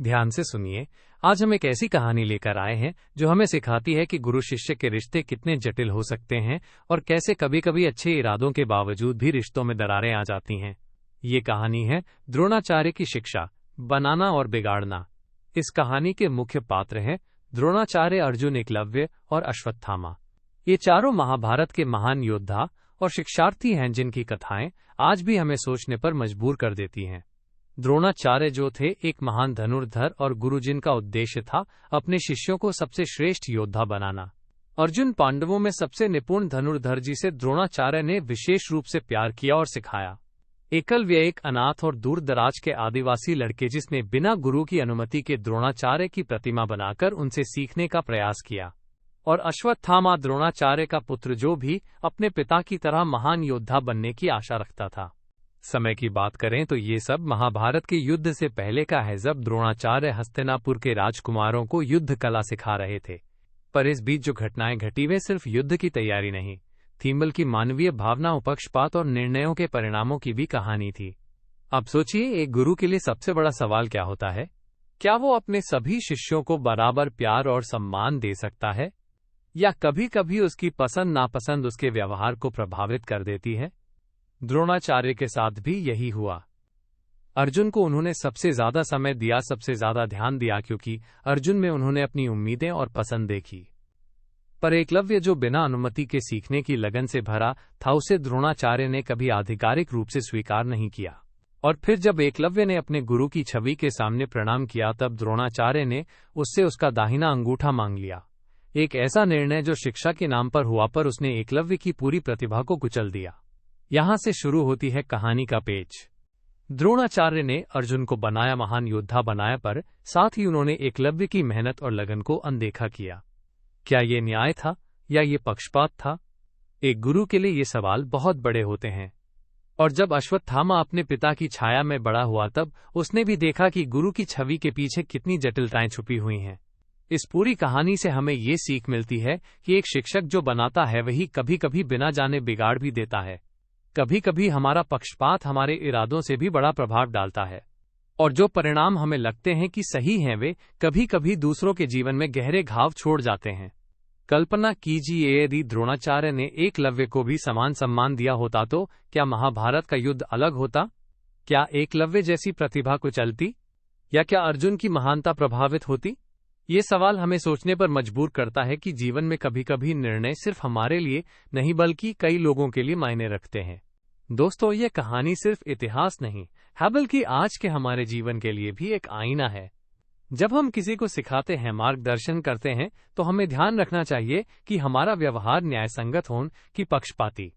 ध्यान से सुनिए। आज हम एक ऐसी कहानी लेकर आए हैं जो हमें सिखाती है कि गुरु शिष्य के रिश्ते कितने जटिल हो सकते हैं और कैसे कभी कभी अच्छे इरादों के बावजूद भी रिश्तों में दरारें आ जाती हैं। ये कहानी है द्रोणाचार्य की शिक्षा, बनाना और बिगाड़ना। इस कहानी के मुख्य पात्र हैं द्रोणाचार्य, अर्जुन, एकलव्य और अश्वत्थामा। ये चारों महाभारत के महान योद्धा और शिक्षार्थी हैं जिनकी कथाएं आज भी हमें सोचने पर मजबूर कर देती हैं। द्रोणाचार्य जो थे एक महान धनुर्धर और गुरु जिनका उद्देश्य था अपने शिष्यों को सबसे श्रेष्ठ योद्धा बनाना। अर्जुन पांडवों में सबसे निपुण धनुर्धर जिसे द्रोणाचार्य ने विशेष रूप से प्यार किया और सिखाया। एकलव्य एक अनाथ और दूर दराज के आदिवासी लड़के जिसने बिना गुरु की अनुमति के द्रोणाचार्य की प्रतिमा बनाकर उनसे सीखने का प्रयास किया। और अश्वत्थामा द्रोणाचार्य का पुत्र जो भी अपने पिता की तरह महान योद्धा बनने की आशा रखता था। समय की बात करें तो ये सब महाभारत के युद्ध से पहले का है, जब द्रोणाचार्य हस्तिनापुर के राजकुमारों को युद्ध कला सिखा रहे थे। पर इस बीच जो घटनाएं घटी वे सिर्फ युद्ध की तैयारी नहीं थी, बल्कि मानवीय भावना, पक्षपात और निर्णयों के परिणामों की भी कहानी थी। अब सोचिए, एक गुरु के लिए सबसे बड़ा सवाल क्या होता है? क्या वो अपने सभी शिष्यों को बराबर प्यार और सम्मान दे सकता है, या कभी कभी उसकी पसंद नापसंद उसके व्यवहार को प्रभावित कर देती है? द्रोणाचार्य के साथ भी यही हुआ। अर्जुन को उन्होंने सबसे ज्यादा समय दिया, सबसे ज्यादा ध्यान दिया, क्योंकि अर्जुन में उन्होंने अपनी उम्मीदें और पसंद देखी। पर एकलव्य जो बिना अनुमति के सीखने की लगन से भरा था, उसे द्रोणाचार्य ने कभी आधिकारिक रूप से स्वीकार नहीं किया। और फिर जब एकलव्य ने अपने गुरु की छवि के सामने प्रणाम किया, तब द्रोणाचार्य ने उससे उसका दाहिना अंगूठा मांग लिया। एक ऐसा निर्णय जो शिक्षा के नाम पर हुआ, पर उसने एकलव्य की पूरी प्रतिभा को कुचल दिया। यहां से शुरू होती है कहानी का पेच। द्रोणाचार्य ने अर्जुन को बनाया, महान योद्धा बनाया, पर साथ ही उन्होंने एकलव्य की मेहनत और लगन को अनदेखा किया। क्या ये न्याय था या ये पक्षपात था? एक गुरु के लिए ये सवाल बहुत बड़े होते हैं। और जब अश्वत्थामा अपने पिता की छाया में बड़ा हुआ, तब उसने भी देखा कि गुरु की छवि के पीछे कितनी जटिलताएं छुपी हुई हैं। इस पूरी कहानी से हमें ये सीख मिलती है कि एक शिक्षक जो बनाता है वही कभी कभी बिना जाने बिगाड़ भी देता है। कभी कभी हमारा पक्षपात हमारे इरादों से भी बड़ा प्रभाव डालता है, और जो परिणाम हमें लगते हैं कि सही हैं वे कभी कभी दूसरों के जीवन में गहरे घाव छोड़ जाते हैं। कल्पना कीजिए, यदि द्रोणाचार्य ने एकलव्य को भी समान सम्मान दिया होता तो क्या महाभारत का युद्ध अलग होता? क्या एकलव्य जैसी प्रतिभा को चलती, या क्या अर्जुन की महानता प्रभावित होती? ये सवाल हमें सोचने पर मजबूर करता है कि जीवन में कभी कभी निर्णय सिर्फ हमारे लिए नहीं बल्कि कई लोगों के लिए मायने रखते हैं। दोस्तों, ये कहानी सिर्फ इतिहास नहीं है, बल्कि आज के हमारे जीवन के लिए भी एक आईना है। जब हम किसी को सिखाते हैं, मार्गदर्शन करते हैं, तो हमें ध्यान रखना चाहिए कि हमारा व्यवहार न्यायसंगत हो कि पक्षपाती,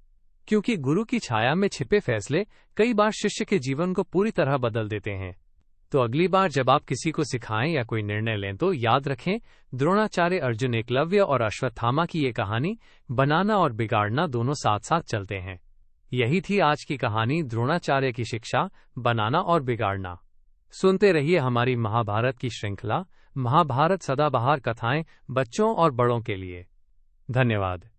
क्योंकि गुरु की छाया में छिपे फैसले कई बार शिष्य के जीवन को पूरी तरह बदल देते हैं। तो अगली बार जब आप किसी को सिखाएं या कोई निर्णय लें, तो याद रखें, द्रोणाचार्य, अर्जुन, एकलव्य और अश्वत्थामा की ये कहानी बनाना और बिगाड़ना दोनों साथ साथ चलते हैं। यही थी आज की कहानी, द्रोणाचार्य की शिक्षा, बनाना और बिगाड़ना। सुनते रहिए हमारी महाभारत की श्रृंखला, महाभारत सदाबहार कथाएं, बच्चों और बड़ों के लिए। धन्यवाद।